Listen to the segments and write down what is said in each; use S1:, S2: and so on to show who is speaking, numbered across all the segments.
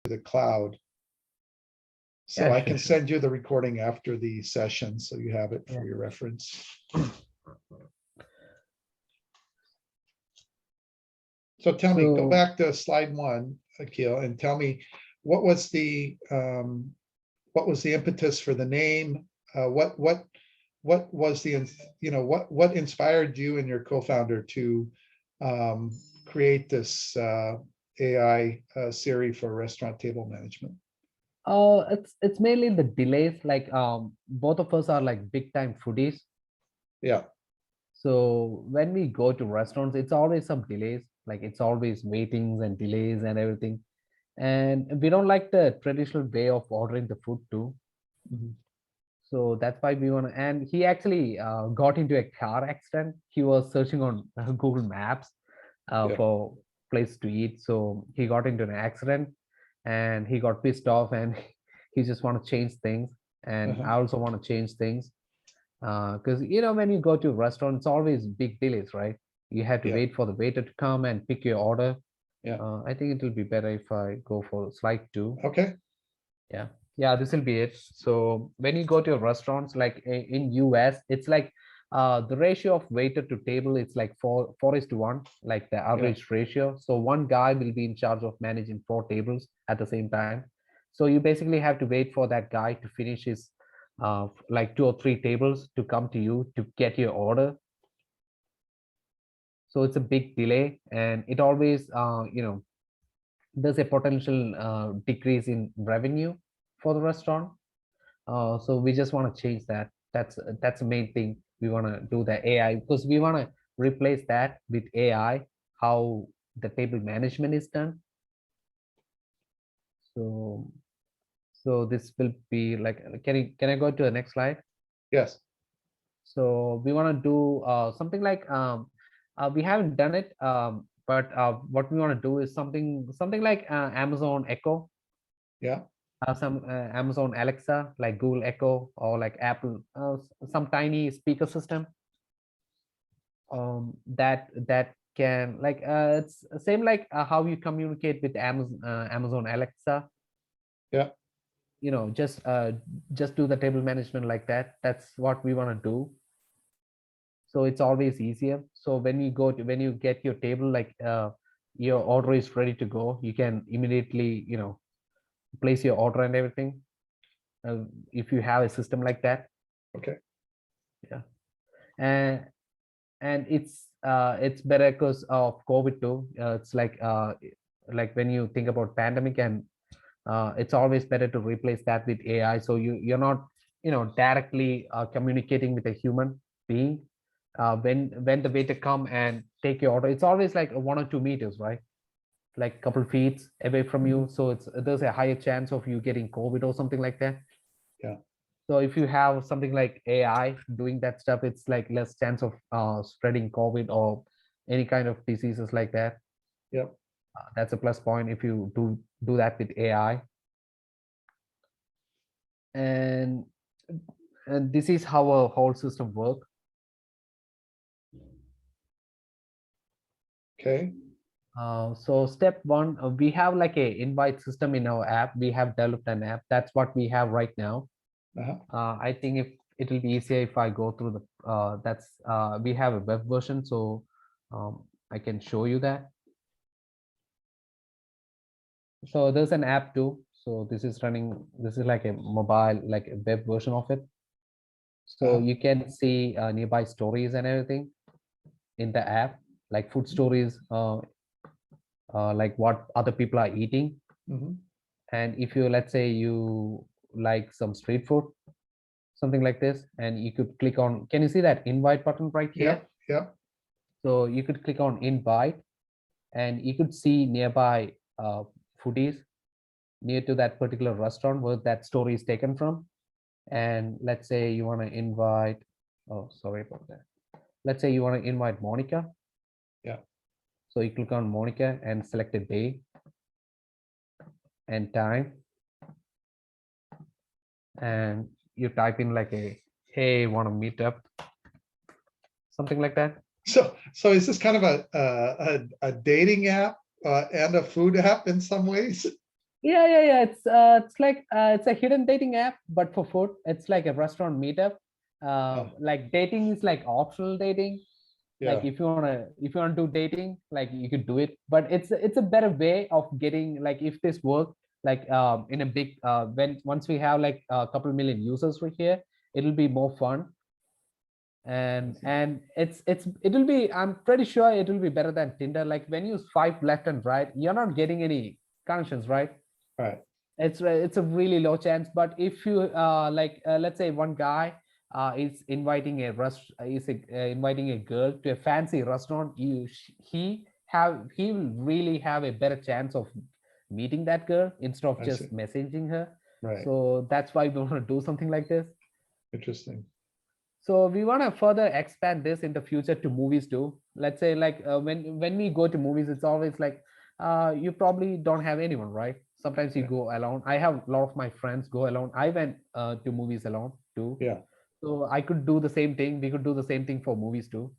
S1: the cloud. So
S2: Yeah,
S1: I
S2: sure,
S1: can
S2: sure.
S1: send you the recording after the session, so you have it for
S2: Yeah.
S1: your reference. So tell me, go
S2: So
S1: back to slide 1, Akil, and tell me what was the impetus for the name? What was the, what inspired you and your co-founder to create this AI Siri for restaurant table management?
S2: it's mainly the delays. Like both of us are like big time foodies.
S1: Yeah,
S2: So when we go to restaurants, it's always some delays. Like it's always waitings and delays and everything. And we don't like the traditional way of ordering the food too.
S1: mhm,
S2: So that's why we want to. And he actually got into a car accident. He was searching on Google Maps
S1: yeah,
S2: for place to eat. So he got into an accident and he got pissed off and he just want to change things. And
S1: uh-huh,
S2: I also want to change things because when you go to restaurants, it's always big delays, right? You have to
S1: yeah,
S2: wait for the waiter to come and pick your order.
S1: yeah.
S2: I think it will be better if I go for slide 2.
S1: Okay,
S2: Yeah, yeah, this will be it. So when you go to restaurants, like in US, it's like the ratio of waiter to table, it's like 4:1, like the
S1: yeah,
S2: average ratio. So one guy will be in charge of managing 4 tables at the same time. So you basically have to wait for that guy to finish his like 2 or 3 tables to come to you to get your order. So it's a big delay, and it always there's a potential decrease in revenue for the restaurant. So we just want to change that. That's the main thing. We want to do the AI because we want to replace that with AI, how the table management is done. So this will be like, can I go to the next slide?
S1: yes,
S2: So we want to do something like we haven't done it, but what we want to do is something like Amazon Echo,
S1: yeah,
S2: some Amazon Alexa, like Google Echo, or like Apple, some tiny speaker system that can, like it's same like how you communicate with Amazon Alexa.
S1: yeah,
S2: Just do the table management like that. That's what we want to do. So it's always easier. So when you get your table, like your order is ready to go, you can immediately place your order and everything, if you have a system like that.
S1: okay,
S2: Yeah. And it's better because of COVID too. It's like when you think about pandemic, and it's always better to replace that with AI. So you're not directly communicating with a human being. When the waiter come and take your order, it's always like 1 or 2 meters, right? Like a couple feet away from you.
S1: mhm,
S2: So there's a higher chance of you getting COVID or something like that.
S1: yeah,
S2: So if you have something like AI doing that stuff, it's like less chance of spreading COVID or any kind of diseases like that.
S1: yeah.
S2: That's a plus point if you do that with AI. And this is how a whole system works.
S1: Okay,
S2: So step 1, we have like a invite system in our app. We have developed an app. That's what we have right now.
S1: uh-huh,
S2: I think if it will be easier if I go through the we have a web version, so I can show you that. So there's an app too. So this is running. This is like a mobile, like a web version of it. So
S1: uh-huh,
S2: you can see nearby stories and everything in the app, like food stories, like what other people are eating.
S1: mhm,
S2: And if you, let's say you like some street food, something like this, and you could click on, can you see that invite button right
S1: yeah,
S2: here?
S1: yeah,
S2: So you could click on invite, and you could see nearby foodies near to that particular restaurant where that story is taken from. And let's say you want to invite, oh, sorry about that. Let's say you want to invite Monica.
S1: yeah.
S2: So you click on Monica and select a day and time, and you type in like hey, want to meet up, something like that.
S1: So is this kind of a dating app and a food app in some ways?
S2: Yeah. It's like it's a hidden dating app, but for food. It's like a restaurant meetup. Like dating is like optional dating. Like
S1: Yeah,
S2: if you wanna do dating, like you could do it, but it's a better way of getting, like if this work, like in a big when once we have like a couple million users for here, it'll be more fun. And it'll be, I'm pretty sure it will be better than Tinder. Like when you swipe left and right, you're not getting any connections, right?
S1: right.
S2: It's a really low chance. But if you like let's say one guy is inviting inviting a girl to a fancy restaurant, he will really have a better chance of meeting that girl instead of
S1: I see.
S2: just messaging her.
S1: Right.
S2: So that's why we want to do something like this.
S1: Interesting.
S2: So we want to further expand this in the future to movies too. Let's say like when we go to movies, it's always like you probably don't have anyone, right? Sometimes you
S1: Yeah.
S2: go alone. I have a lot of my friends go alone. I went to movies alone too.
S1: Yeah.
S2: So I could do the same thing. We could do the same thing for movies too.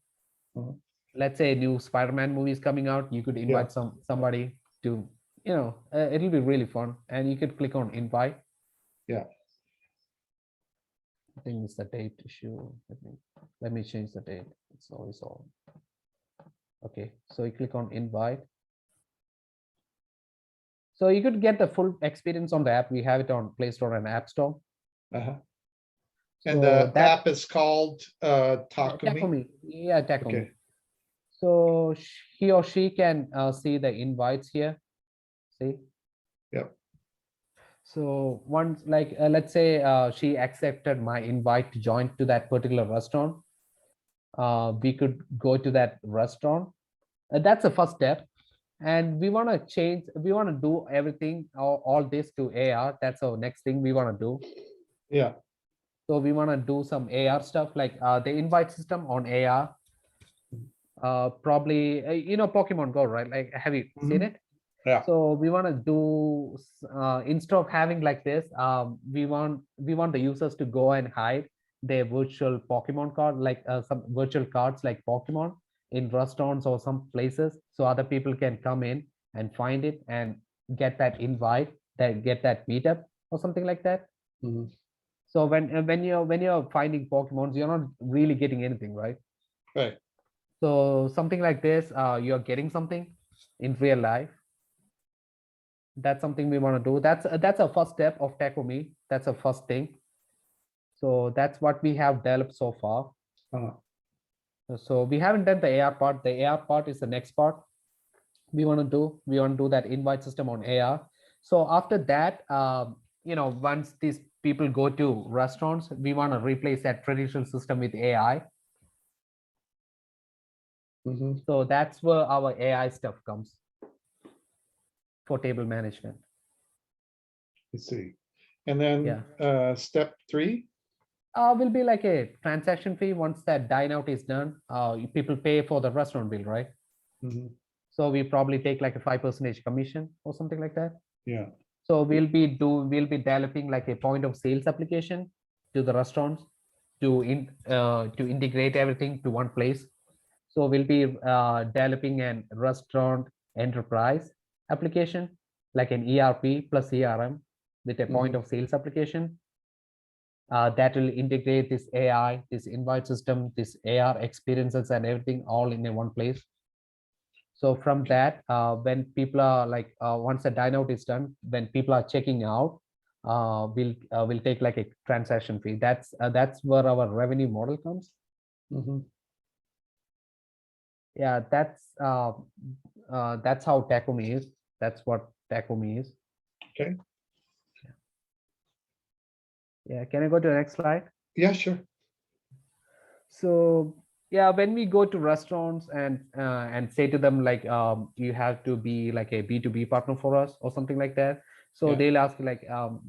S1: Uh-huh.
S2: Let's say a new Spider-Man movie is coming out. You could
S1: Yeah.
S2: invite somebody to, it'll be really fun, and you could click on invite.
S1: Yeah.
S2: I think it's the date issue. Let me change the date. It's always on. Okay, so you click on invite. So you could get the full experience on the app. We have it on Play Store and App Store.
S1: Uh-huh. And
S2: So
S1: the
S2: that
S1: app is called TALKOMI.
S2: Takomi, yeah, Takomi.
S1: Okay.
S2: So he or she can see the invites here. See.
S1: Yep.
S2: So once, like, let's say she accepted my invite to join to that particular restaurant. We could go to that restaurant. That's the first step. And we want to do everything, all this to AR. That's our next thing we want to do.
S1: Yeah.
S2: So we want to do some AR stuff, like the invite system on AR. Probably Pokemon Go, right? Like, have you seen
S1: Mhm.
S2: it?
S1: Yeah.
S2: So we want to do instead of having like this, we want the users to go and hide their virtual Pokemon card, like some virtual cards like Pokemon in restaurants or some places, so other people can come in and find it and get that invite, that get that meetup or something like that.
S1: Mhm.
S2: So when you're finding Pokemons, you're not really getting anything, right?
S1: Right.
S2: So something like this, you're getting something in real life. That's something we want to do. That's a first step of Takomi. That's a first thing. So that's what we have developed so far.
S1: Uh-huh.
S2: So we haven't done the AR part. The AR part is the next part we want to do. We want to do that invite system on AR. So after that, once these people go to restaurants, we want to replace that traditional system with AI.
S1: Mhm.
S2: So that's where our AI stuff comes for table management.
S1: Let's see. And then
S2: Yeah.
S1: step 3.
S2: Will be like a transaction fee once that dine out is done. People pay for the restaurant bill, right?
S1: Mhm.
S2: So we probably take like a 5% commission or something like that.
S1: Yeah.
S2: So we'll be developing like a point of sales application to the restaurants to integrate everything to one place. So we'll be developing an restaurant enterprise application, like an ERP plus CRM with a point
S1: Mhm.
S2: of sales application that will integrate this AI, this invite system, this AR experiences and everything all in a one place. So from
S1: Okay.
S2: that, when people are like, once the dine out is done, when people are checking out, we'll take like a transaction fee. That's where our revenue model comes.
S1: Mhm.
S2: Yeah, that's how Takomi is. That's what Takomi is.
S1: Okay.
S2: Yeah, can I go to the next slide?
S1: Yeah, sure.
S2: So yeah, when we go to restaurants and say to them like, you have to be like a B2B partner for us or something like that. So
S1: Yeah.
S2: they'll ask like,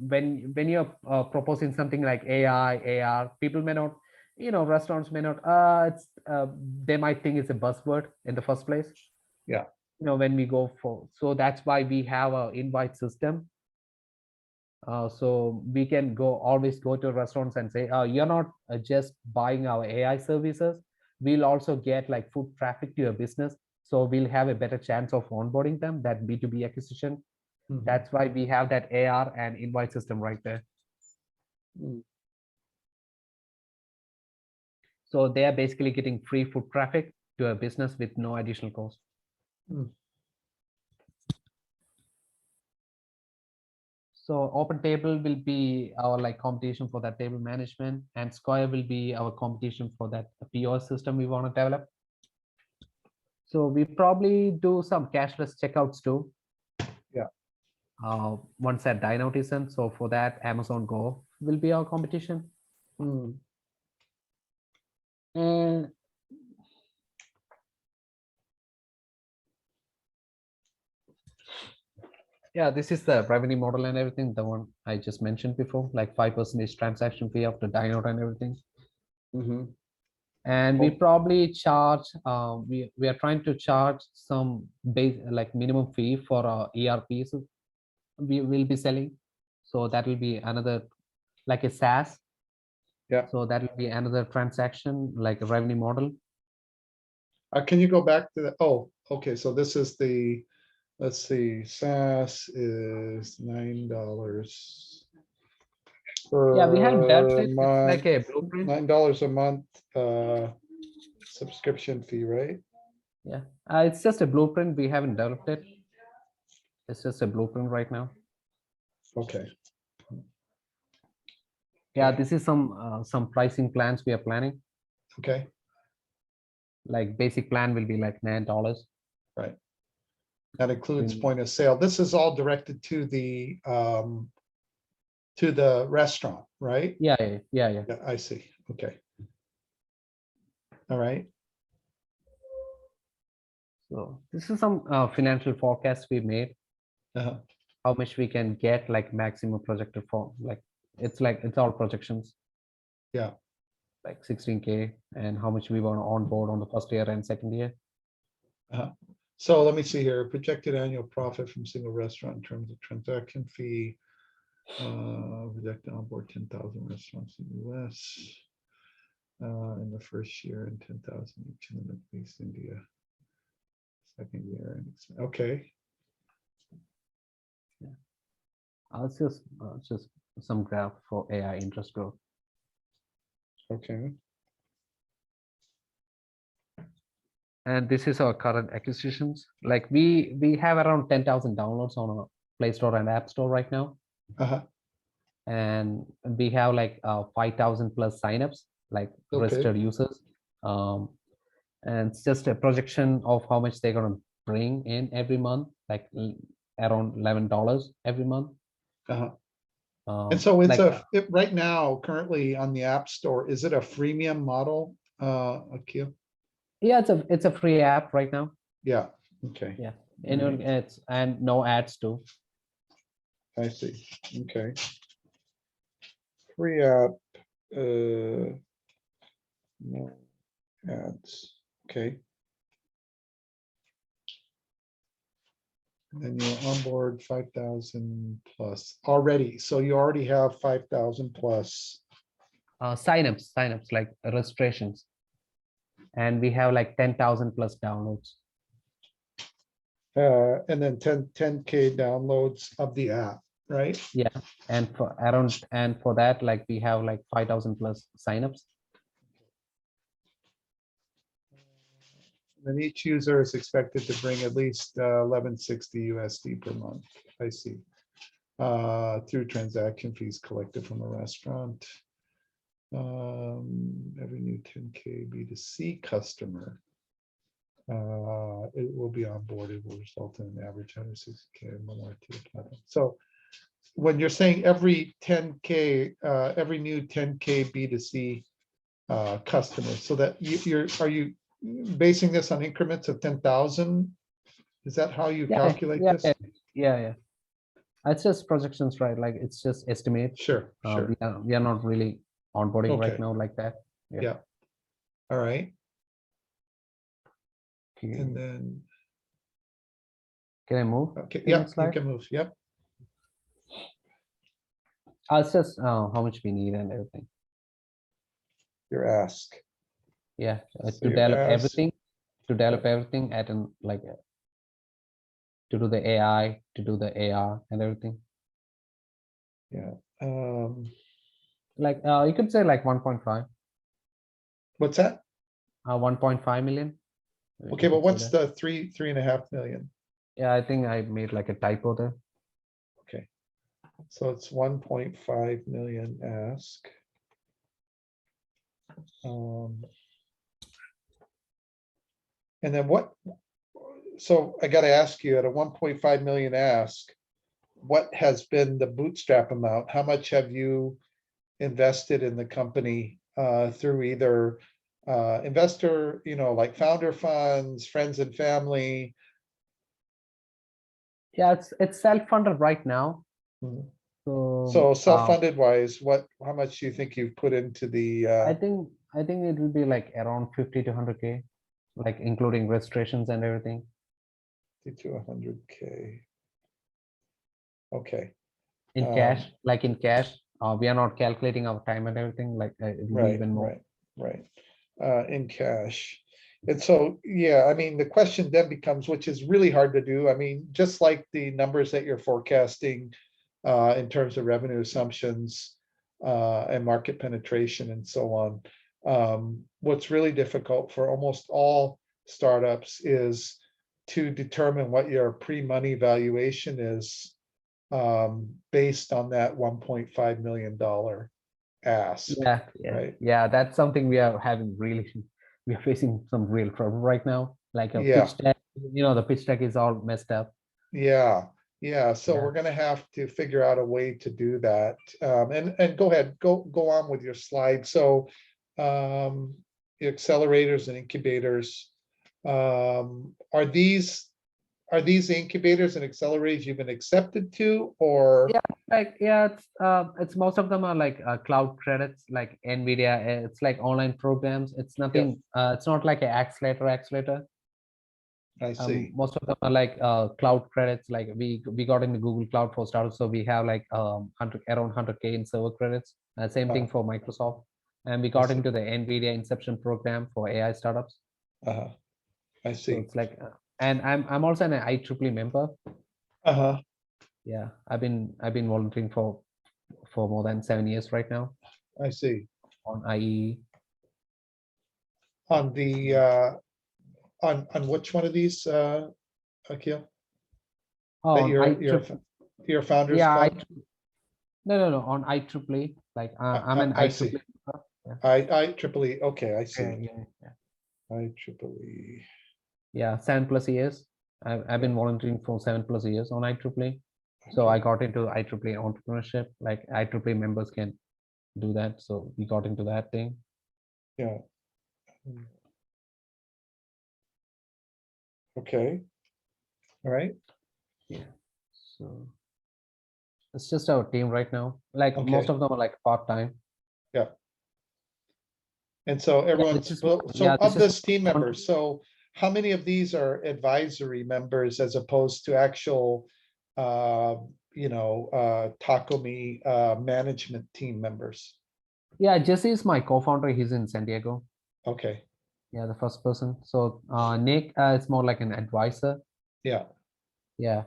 S2: when you're proposing something like AI, AR, people may not, restaurants may not, they might think it's a buzzword in the first place.
S1: Yeah.
S2: When we go for, so that's why we have a invite system. So we can always go to restaurants and say, you're not just buying our AI services. We'll also get like foot traffic to your business. So we'll have a better chance of onboarding them, that B2B acquisition.
S1: Mhm.
S2: That's why we have that AR and invite system right there.
S1: Mm.
S2: So they are basically getting free foot traffic to a business with no additional cost.
S1: Mm.
S2: So Open Table will be our like competition for that table management, and Square will be our competition for that POS system we want to develop. So we probably do some cashless checkouts too.
S1: Yeah.
S2: Once that Dine Out isn't, so for that Amazon Go will be our competition.
S1: Mm.
S2: And yeah, this is the revenue model and everything, the one I just mentioned before, like 5% transaction fee after Dine Out and everything.
S1: Mhm.
S2: And we
S1: Oh.
S2: probably charge, we are trying to charge some base like minimum fee for ERPs we will be selling. So that will be another like a SaaS.
S1: Yeah.
S2: So that will be another transaction like a revenue model.
S1: Can you go back to the, oh, okay, so this is the, let's see, SaaS is $9
S2: Yeah, we have developed
S1: per
S2: it. It's like
S1: month,
S2: a blueprint.
S1: $9 a month, subscription fee, right?
S2: Yeah, it's just a blueprint. We haven't developed it. It's just a blueprint right now.
S1: Okay.
S2: Yeah,
S1: Okay.
S2: this is some pricing plans we are planning.
S1: Okay,
S2: Like basic plan will be like $9.
S1: right. That includes point of sale. This is all directed to the restaurant, right?
S2: Yeah, yeah, yeah, yeah.
S1: Yeah, I see. Okay. All right.
S2: So this is some financial forecast we made.
S1: Uh-huh.
S2: How much we can get like maximum projected for like it's all projections.
S1: Yeah.
S2: Like 16K and how much we want to onboard on the first year and second year.
S1: Uh-huh. So let me see here, projected annual profit from single restaurant in terms of transaction fee. Projected onboard 10,000 restaurants in the US in the first year and 10,000 each in the Middle East, India. Second year, and okay.
S2: It's just some graph for AI interest growth.
S1: Okay.
S2: And this is our current acquisitions. Like we have around 10,000 downloads on a Play Store and App Store right now.
S1: Uh-huh.
S2: And we have like 5,000 plus signups, like
S1: Okay.
S2: registered users. And it's just a projection of how much they're going to bring in every month, like around $11 every month.
S1: Uh-huh. And so it's
S2: like
S1: right now, currently on the App Store, is it a freemium model, Akil?
S2: yeah, it's a free app right now.
S1: Yeah, okay,
S2: Yeah, and it's and no ads too.
S1: I see, okay. Free app, no ads, okay. And you're on board 5,000 plus already, so you already have 5,000 plus.
S2: Signups like registrations, and we have like 10,000 plus downloads.
S1: And then 10K downloads of the app, right?
S2: Yeah, and for that, like we have like 5,000 plus signups.
S1: And each user is expected to bring at least 1160 USD per month. I see. Through transaction fees collected from a restaurant. Every new 10K B2C customer. It will be onboarded will result in an average 160K more to the platform. So when you're saying every 10K, every new 10K B2C customer, so that are you basing this on increments of 10,000? Is that how you calculate this?
S2: Yeah. It's just projections, right? Like it's just estimate.
S1: Sure, sure.
S2: We are not really onboarding right
S1: Okay.
S2: now like that.
S1: Yeah. All right.
S2: Okay.
S1: And then,
S2: Can I move?
S1: okay,
S2: to the
S1: yeah,
S2: next
S1: you
S2: slide?
S1: can move. Yep.
S2: It's just how much we need and everything.
S1: Your ask.
S2: Yeah,
S1: So
S2: to
S1: your
S2: develop
S1: ask.
S2: everything, at an like to to do the AI, to do the AR and everything.
S1: Yeah.
S2: Like you could say like 1.5,
S1: What's that?
S2: 1.5 million. You
S1: Okay, but
S2: could say
S1: what's
S2: that.
S1: the 3.5 million?
S2: Yeah, I think I made like a typo there.
S1: Okay. So it's 1.5 million ask. And then what, so I gotta ask you, at a 1.5 million ask, what has been the bootstrap amount? How much have you invested in the company through either investor, like founder funds, friends and family?
S2: Yeah, it's self-funded right now.
S1: Mhm.
S2: So
S1: So self-funded wise, how much do you think you've put into the
S2: I think it will be like around 50 to 100K, like including registrations and everything.
S1: to 100K? Okay.
S2: In cash, like in cash. We are not calculating our time and everything. Like it will be
S1: Right,
S2: even more.
S1: right. In cash. And so, yeah, I mean, the question then becomes, which is really hard to do. I mean, just like the numbers that you're forecasting in terms of revenue assumptions and market penetration and so on. What's really difficult for almost all startups is to determine what your pre-money valuation is based on that $1.5 million ask, right?
S2: Yeah. That's something we are having really. We are facing some real problem right now. Like a
S1: Yeah,
S2: pitch deck, the pitch deck is all messed up.
S1: yeah. So
S2: Yeah.
S1: we're gonna have to figure out a way to do that. And go ahead, go on with your slide. So the accelerators and incubators, are these incubators and accelerators you've been accepted to, or?
S2: Yeah, it's most of them are like cloud credits, like NVIDIA. It's like online programs. It's
S1: Yeah,
S2: nothing. It's not like an accelerator.
S1: I see.
S2: Most of them are like cloud credits. Like we got into Google Cloud for startups, so we have like 100 around 100K in server credits. Same
S1: Uh,
S2: thing for Microsoft, and we
S1: I
S2: got
S1: see.
S2: into the NVIDIA Inception program for AI startups.
S1: Uh-huh, I
S2: So
S1: see.
S2: it's like, and I'm also an IEEE member.
S1: Uh-huh,
S2: Yeah, I've been volunteering for more than 7 years right now
S1: I see.
S2: on IE.
S1: On the on which one of these, Akil?
S2: Oh,
S1: That
S2: on
S1: your founders
S2: yeah,
S1: club?
S2: no, on IEEE. Like I'm an
S1: I see.
S2: IEEE member. Yeah.
S1: I triple E. Okay, I
S2: Yeah,
S1: see.
S2: yeah.
S1: I triple E.
S2: Yeah, 7+ years. I've
S1: Yeah.
S2: been volunteering for 7+ years on IEEE. So I got into IEEE entrepreneurship. Like IEEE members can do that. So we got into that thing.
S1: Yeah. Okay. All right.
S2: Yeah. So it's just our team right now. Like most
S1: Okay.
S2: of them are like part-time.
S1: Yeah. And so
S2: Yeah, this
S1: everyone's,
S2: is
S1: so
S2: this
S1: of
S2: is
S1: this team members, so how many of these are advisory members as opposed to actual, TALKOMI management team members?
S2: yeah, Jesse is my co-founder. He's in San Diego.
S1: Okay.
S2: Yeah, the first person. So Nick is more like an advisor.
S1: Yeah.
S2: Yeah.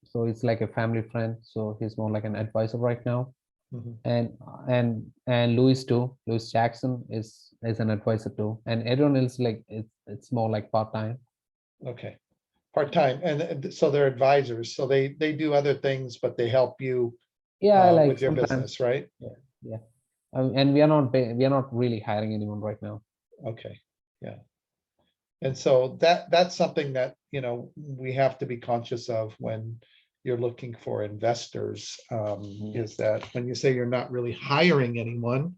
S2: So it's like a family friend. So he's more like an advisor right now.
S1: Mhm.
S2: And Louis too. Louis Jackson is an advisor too. And everyone else like it's more like part-time.
S1: Okay. Part-time. And so they're advisors. So they do other things, but they help you
S2: Yeah, like
S1: with your
S2: sometimes.
S1: business, right?
S2: Yeah, yeah. And we are not really hiring anyone right now.
S1: Okay. Yeah. And so that's something that, we have to be conscious of when you're looking for investors, is that when you say you're not really hiring anyone,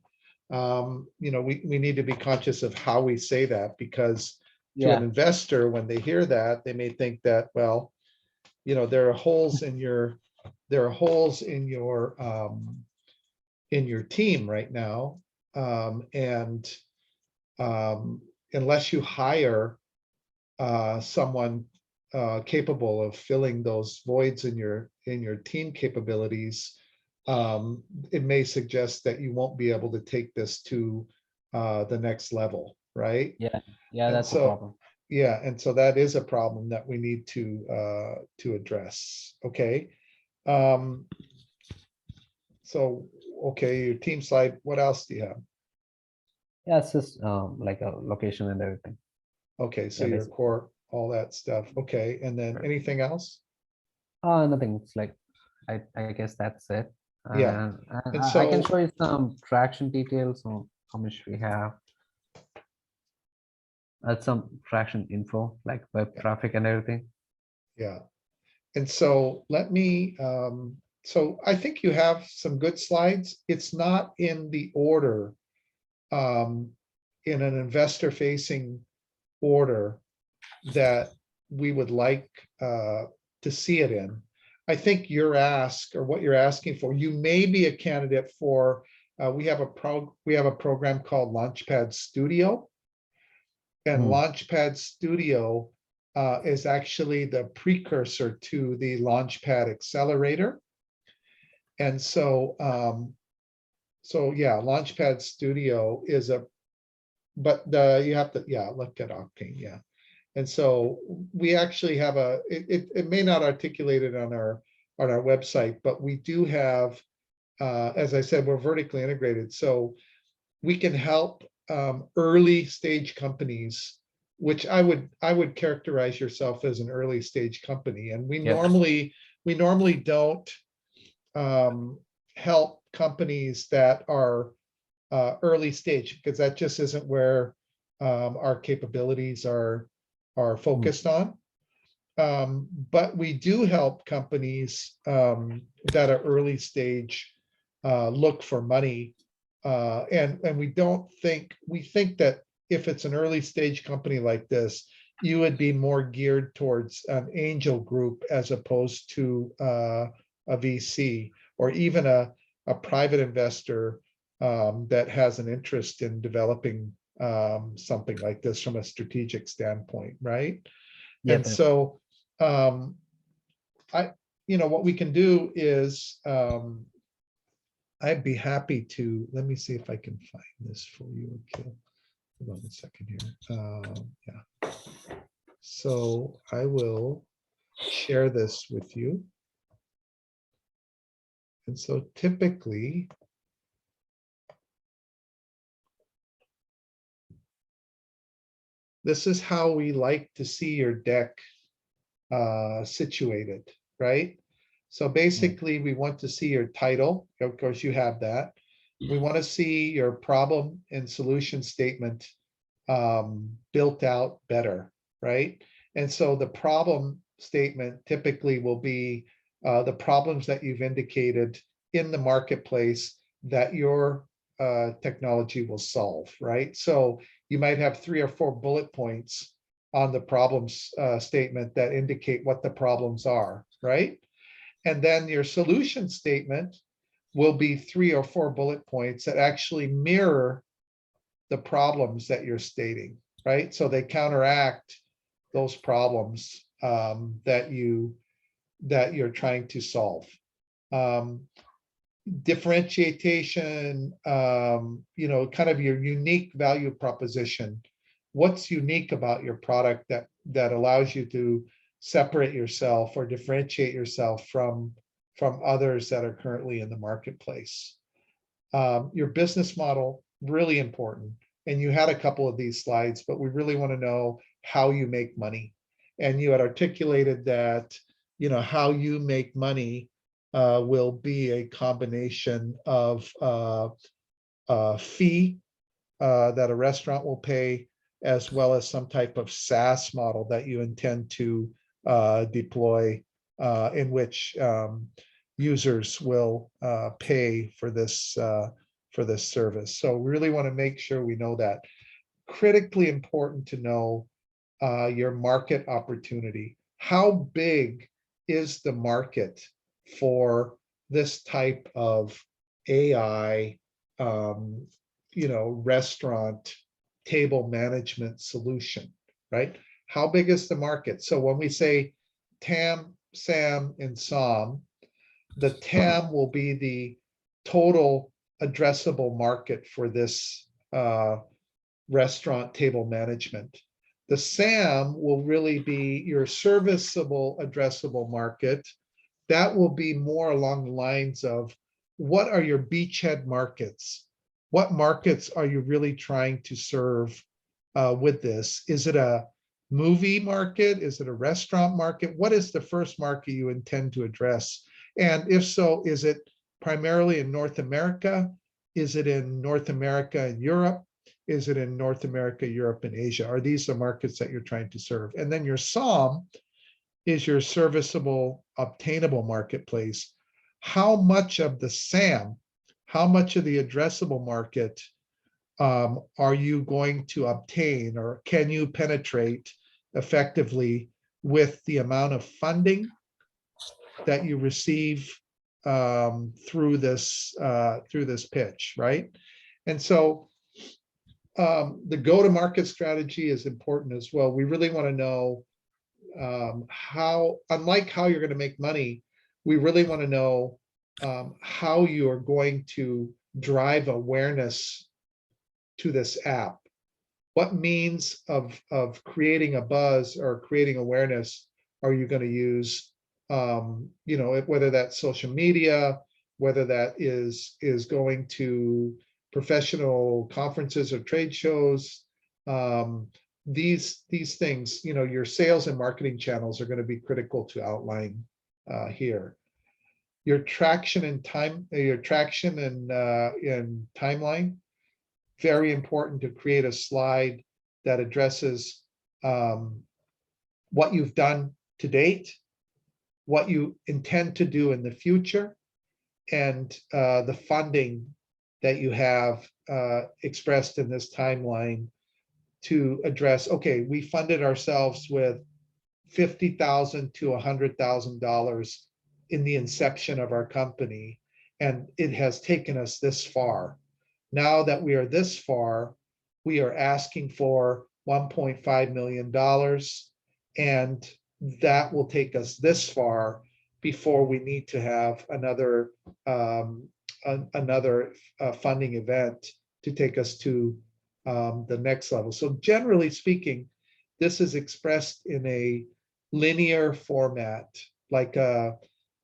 S1: we need to be conscious of how we say that, because to an
S2: Yeah,
S1: investor, when they hear that, they may think that, well, there are holes in your, there are holes in your team right now. And unless you hire someone capable of filling those voids in your team capabilities, it may suggest that you won't be able to take this to the next level, right?
S2: yeah, yeah.
S1: And
S2: That's a
S1: so,
S2: problem.
S1: Yeah, and so that is a problem that we need to address. Okay. Um, so okay, your team slide. What else do you have?
S2: Yeah, it's just like a location and everything.
S1: Okay, so
S2: Yeah,
S1: your
S2: basically.
S1: core, all that stuff. Okay, and then
S2: Right.
S1: anything else?
S2: Nothing. It's like I guess that's it.
S1: Yeah,
S2: And
S1: and
S2: I can
S1: so
S2: show you some traction details on how much we have. Some traction info like web
S1: yeah,
S2: traffic and everything.
S1: yeah. And so let me, so I think you have some good slides. It's not in the order, um, in an investor facing order that we would like to see it in. I think your ask or what you're asking for, you may be a candidate for, we have a program called Launchpad Studio. And
S2: Hmm.
S1: Launchpad Studio is actually the precursor to the Launchpad Accelerator. And so yeah, Launchpad Studio is but you have to, yeah, look at Octane, yeah. And so we actually have it may not articulate it on our website, but we do have, as I said, we're vertically integrated. So we can help early stage companies, which I would characterize yourself as an early stage company. And we
S2: Yep.
S1: normally don't help companies that are early stage, because that just isn't where our capabilities are
S2: Hmm.
S1: focused on. But we do help companies that are early stage look for money. And we think that if it's an early stage company like this, you would be more geared towards an angel group as opposed to a VC or even a private investor that has an interest in developing something like this from a strategic standpoint, right? And
S2: Yep. Yep.
S1: so I, what we can do is I'd be happy to, let me see if I can find this for you. Okay, hold on a second here. Yeah, so I will share this with you. And so typically, this is how we like to see your deck situated, right? So
S2: Hmm.
S1: basically, we want to see your title. Of course, you have that. We want to see your problem and solution statement built out better, right? And so the problem statement typically will be the problems that you've indicated in the marketplace that your technology will solve, right? So you might have 3 or 4 bullet points on the problems statement that indicate what the problems are, right? And then your solution statement will be 3 or 4 bullet points that actually mirror the problems that you're stating, right? So they counteract those problems that you're trying to solve. Um, Differentiation, kind of your unique value proposition. What's unique about your product that allows you to separate yourself or differentiate yourself from others that are currently in the marketplace? Your business model, really important. And you had a couple of these slides, but we really want to know how you make money. And you had articulated that, how you make money will be a combination of fee that a restaurant will pay, as well as some type of SaaS model that you intend to deploy, in which users will pay for this service. So we really want to make sure we know that. Critically important to know your market opportunity. How big is the market for this type of AI, restaurant table management solution, right? How big is the market? So when we say TAM, SAM, and SOM, the TAM will be the total addressable market for this restaurant table management. The SAM will really be your serviceable addressable market. That will be more along the lines of what are your beachhead markets? What markets are you really trying to serve with this? Is it a movie market? Is it a restaurant market? What is the first market you intend to address? And if so, is it primarily in North America? Is it in North America and Europe? Is it in North America, Europe, and Asia? Are these the markets that you're trying to serve? And then your SOM is your serviceable, obtainable marketplace. How much of the SAM, how much of the addressable market are you going to obtain, or can you penetrate effectively with the amount of funding that you receive through this pitch, right? And so the go-to-market strategy is important as well. We really want to know how, unlike how you're going to make money, we really want to know how you are going to drive awareness to this app. What means of creating a buzz or creating awareness are you going to use? You know, whether that's social media, whether that is going to professional conferences or trade shows. These things, you know, your sales and marketing channels are going to be critical to outline here. Your traction and timeline, very important to create a slide that addresses what you've done to date, what you intend to do in the future, and the funding that you have expressed in this timeline to address, okay, we funded ourselves with $50,000 to $100,000 in the inception of our company, and it has taken us this far. Now that we are this far, we are asking for $1.5 million, and that will take us this far before we need to have another funding event to take us to the next level. So generally speaking, this is expressed in a linear format, like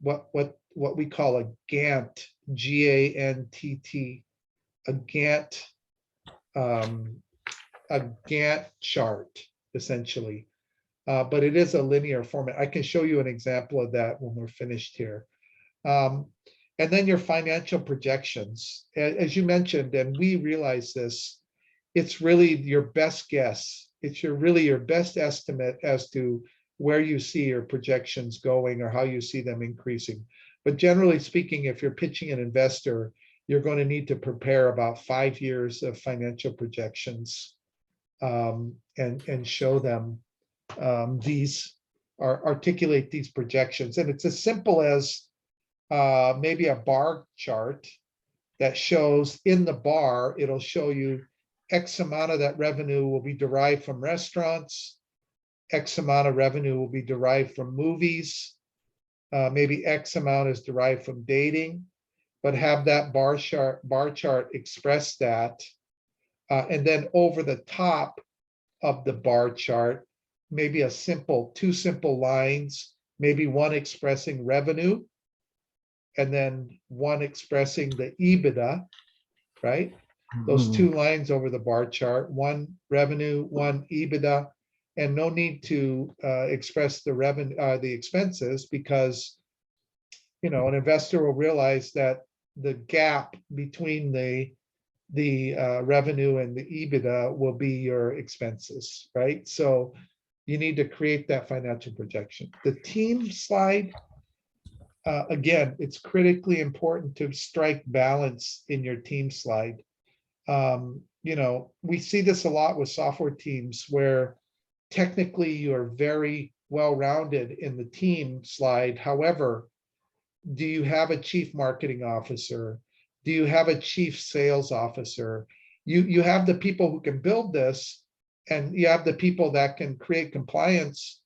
S1: what we call a Gantt, G-A-N-T-T, a Gantt chart, essentially. But it is a linear format. I can show you an example of that when we're finished here. And then your financial projections. As you mentioned, and we realize this, it's really your best guess. It's really your best estimate as to where you see your projections going or how you see them increasing. But generally speaking, if you're pitching an investor, you're going to need to prepare about 5 years of financial projections and show them articulate these projections. And it's as simple as maybe a bar chart that shows in the bar, it'll show you X amount of that revenue will be derived from restaurants, X amount of revenue will be derived from movies, maybe X amount is derived from dating, but have that bar chart express that. And then over the top of the bar chart, maybe two simple lines, maybe one expressing revenue, and then one expressing the EBITDA, right? Those two lines over the bar chart, one revenue, one EBITDA, and no need to express the revenue, the expenses, because you know an investor will realize that the gap between the revenue and the EBITDA will be your expenses, right? So you need to create that financial projection. The team slide, again, it's critically important to strike balance in your team slide. You know, we see this a lot with software teams where technically you're very well-rounded in the team slide. However, do you have a chief marketing officer? Do you have a chief sales officer? You have the people who can build this, and you have the people that can create compliance,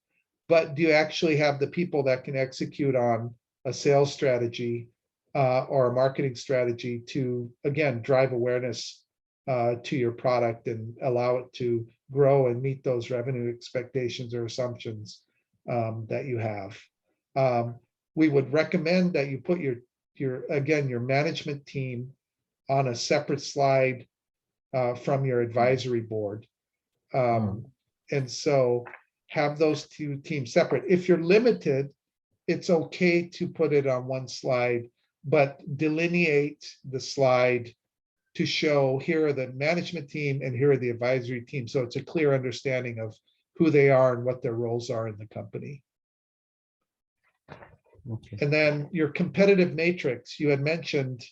S1: but do you actually have the people that can execute on a sales strategy or a marketing strategy to, again, drive awareness to your product and allow it to grow and meet those revenue expectations or assumptions that you have. We would recommend that you put your management team on a separate slide from your advisory board. And so have those two teams separate. If you're limited, it's okay to put it on one slide, but delineate the slide to show here are the management team and here are the advisory team. So it's a clear understanding of who they are and what their roles are in the company.
S2: Okay.
S1: And then your competitive matrix, you had mentioned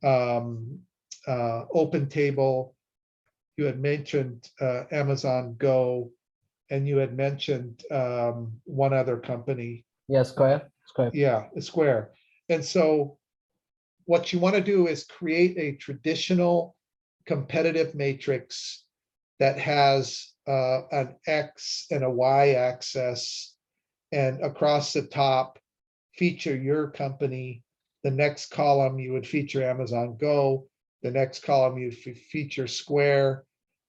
S1: Open Table, you had mentioned Amazon Go, and you had mentioned one other company.
S2: Yeah, Square.
S1: Yeah, Square. And so what you want to do is create a traditional competitive matrix that has an X and a Y axis, and across the top feature your company. The next column you would feature Amazon Go, the next column you'd feature Square,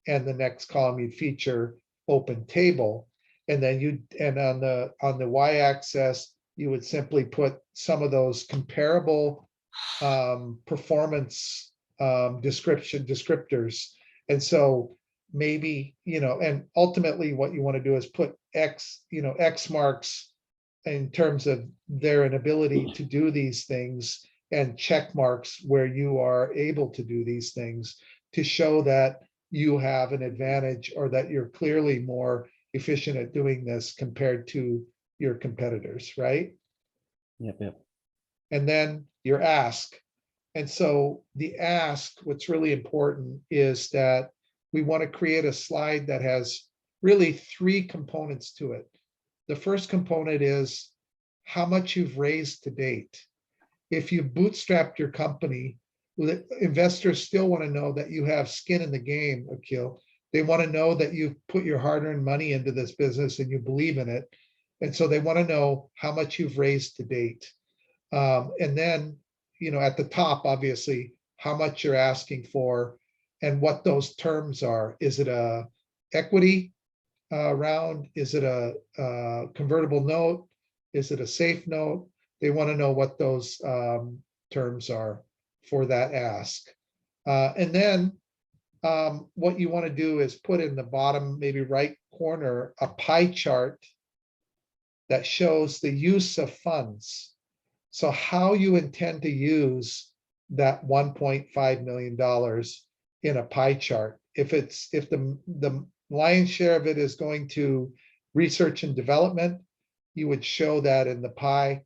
S1: and the next column you'd feature Open Table. And then on the Y-axis, you would simply put some of those comparable performance descriptors. And so maybe, and ultimately what you want to do is put X marks in terms of their inability to do these things, and check marks where you are able to do these things, to show that you have an advantage or that you're clearly more efficient at doing this compared to your competitors, right?
S2: Yep.
S1: And then your ask. And so the ask, what's really important is that we want to create a slide that has really three components to it. The first component is how much you've raised to date. If you bootstrapped your company, investors still want to know that you have skin in the game, Akil. They want to know that you've put your hard-earned money into this business and you believe in it. And so they want to know how much you've raised to date. And then, at the top, obviously, how much you're asking for and what those terms are. Is it a equity round? Is it a convertible note? Is it a safe note? They want to know what those terms are for that ask. And then what you want to do is put in the bottom, maybe right corner, a pie chart that shows the use of funds. So how you intend to use that $1.5 million in a pie chart. If the lion's share of it is going to research and development, you would show that in the pie.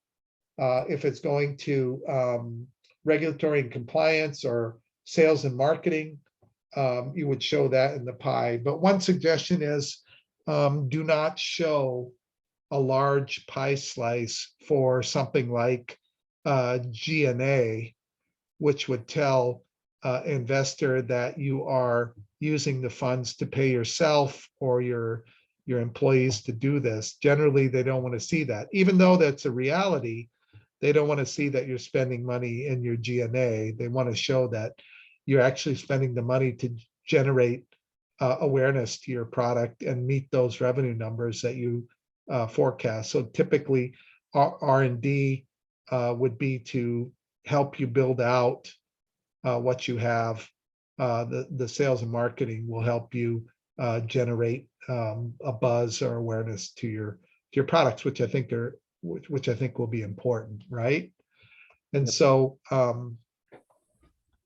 S1: If it's going to regulatory and compliance or sales and marketing, you would show that in the pie. But one suggestion is do not show a large pie slice for something like G&A, which would tell investor that you are using the funds to pay yourself or your employees to do this. Generally, they don't want to see that. Even though that's a reality, they don't want to see that you're spending money in your G&A. They want to show that you're actually spending the money to generate awareness to your product and meet those revenue numbers that you forecast. So typically, R&D would be to help you build out what you have. The sales and marketing will help you generate a buzz or awareness to your products, which I think will be important, right? And so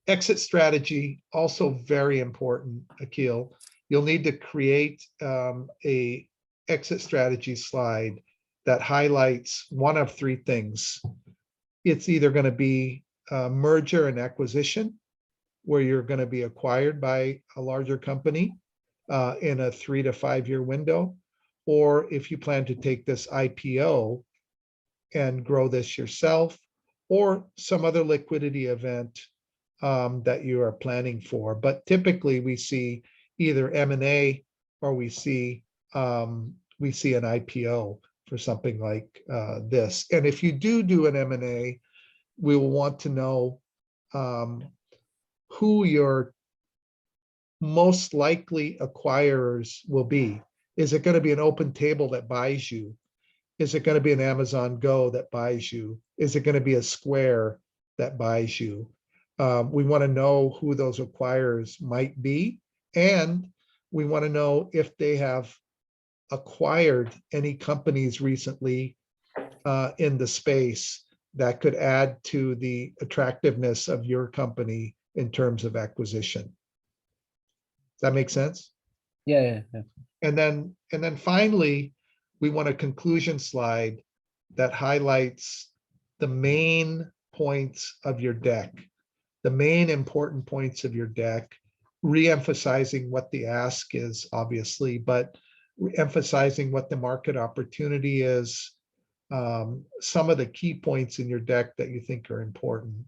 S1: exit strategy, also very important, Akil. You'll need to create a exit strategy slide that highlights one of three things. It's either going to be a merger and acquisition, where you're going to be acquired by a larger company in a 3 to 5 year window, or if you plan to take this IPO and grow this yourself, or some other liquidity event that you are planning for. But typically we see either M&A or we see an IPO for something like this. And if you do an M&A, we will want to know who your most likely acquirers will be. Is it going to be an open table that buys you? Is it going to be an Amazon Go that buys you? Is it going to be a Square that buys you? We want to know who those acquirers might be, and we want to know if they have acquired any companies recently in the space that could add to the attractiveness of your company in terms of acquisition. Does that make sense?
S2: Yeah.
S1: And then finally, we want a conclusion slide that highlights the main points of your deck, the main important points of your deck, re-emphasizing what the ask is, obviously, but emphasizing what the market opportunity is, some of the key points in your deck that you think are important.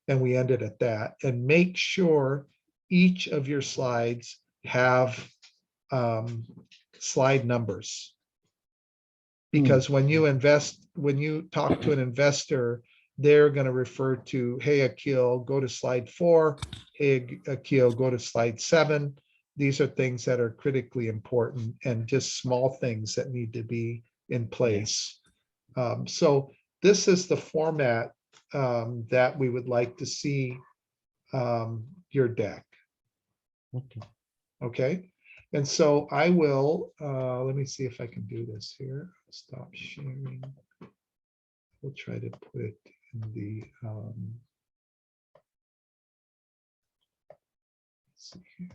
S1: And we end it at that. And make sure each of your slides have slide numbers. Because when you talk to an investor, they're going to refer to, hey, Akil, go to slide 4. Hey, Akil, go to slide 7. These are things that are critically important and just small things that need to be in place. So this is the format that we would like to see your deck. Okay. And so I will, let me see if I can do this here. Stop sharing. We'll try to put it in the, let's see here.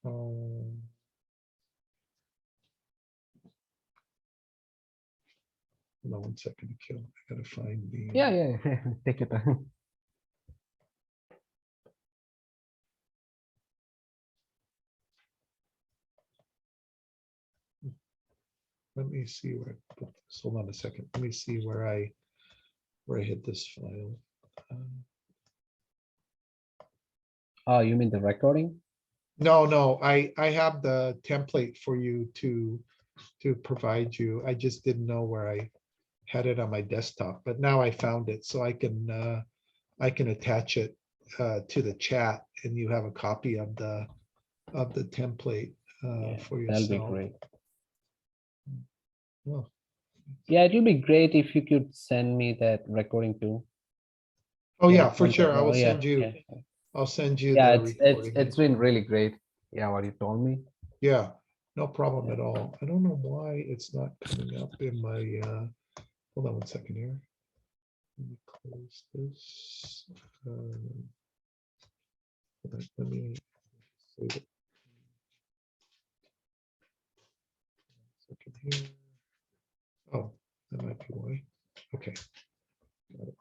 S1: Hold on 1 second, Akil. I gotta find the.
S2: Yeah. Take your time.
S1: Let me see where I put this. Hold on a second. Let me see where I hid this file.
S2: Oh, you mean the recording?
S1: No, I have the template for you to provide you. I just didn't know where I had it on my desktop, but now I found it, so I can attach it to the chat, and you have a copy of the template for yourself.
S2: That'll be great.
S1: Well,
S2: Yeah, it will be great if you could send me that recording too.
S1: oh yeah,
S2: Like,
S1: for sure. I will
S2: yeah,
S1: send you.
S2: yeah.
S1: I'll send you
S2: Yeah,
S1: the
S2: it's
S1: recording.
S2: it's been really great. Yeah, what you told me.
S1: Yeah, no problem at all. I don't know why it's not coming up in my, hold on 1 second here. Let me close this. Let me save it. Second here. Oh, that might be why. Okay. Got it.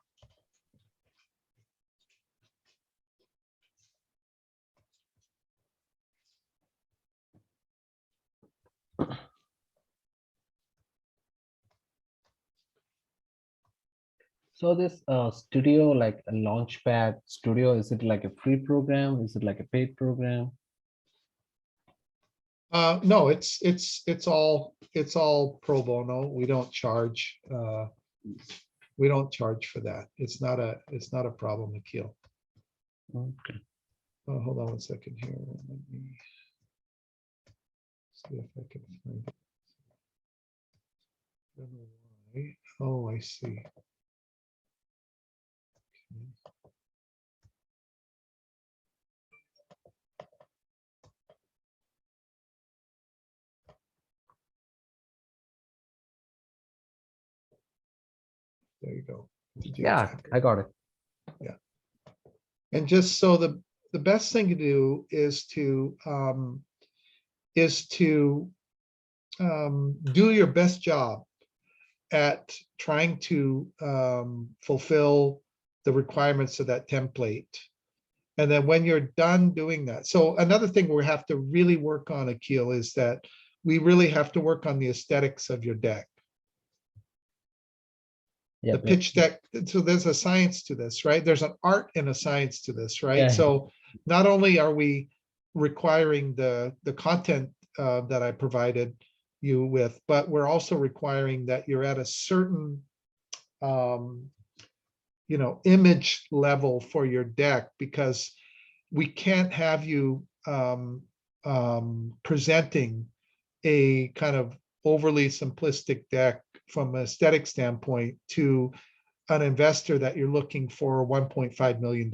S2: So this studio, like a Launchpad Studio, is it like a free program? Is it like a paid program?
S1: No, it's all pro bono. We don't charge. We don't charge for that. It's not a problem, Akil.
S2: Okay.
S1: Hold on 1 second here. Let me see if I can find it. I don't know why. Oh, I see. Okay. There you go.
S2: Yeah, I got it.
S1: Yeah. And just so the best thing to do is to do your best job at trying to fulfill the requirements of that template. And then when you're done doing that, so another thing we have to really work on, Akil, is that we really have to work on the aesthetics of your deck.
S2: Yeah,
S1: The pitch deck. So there's a science to this, right? There's an art and a science to this, right?
S2: Yeah.
S1: So not only are we requiring the content that I provided you with, but we're also requiring that you're at a certain image level for your deck, because we can't have you presenting a kind of overly simplistic deck from an aesthetic standpoint to an investor that you're looking for $1.5 million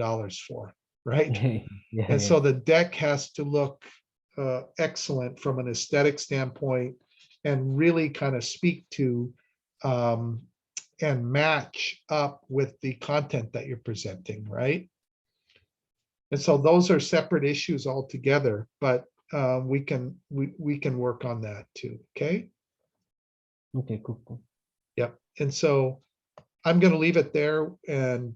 S1: for, right?
S2: Yeah,
S1: And
S2: yeah.
S1: so the deck has to look excellent from an aesthetic standpoint and really kind of speak to and match up with the content that you're presenting, right? And so those are separate issues altogether, but we can work on that too. Okay.
S2: Okay, cool, cool.
S1: Yep. And so I'm going to leave it there and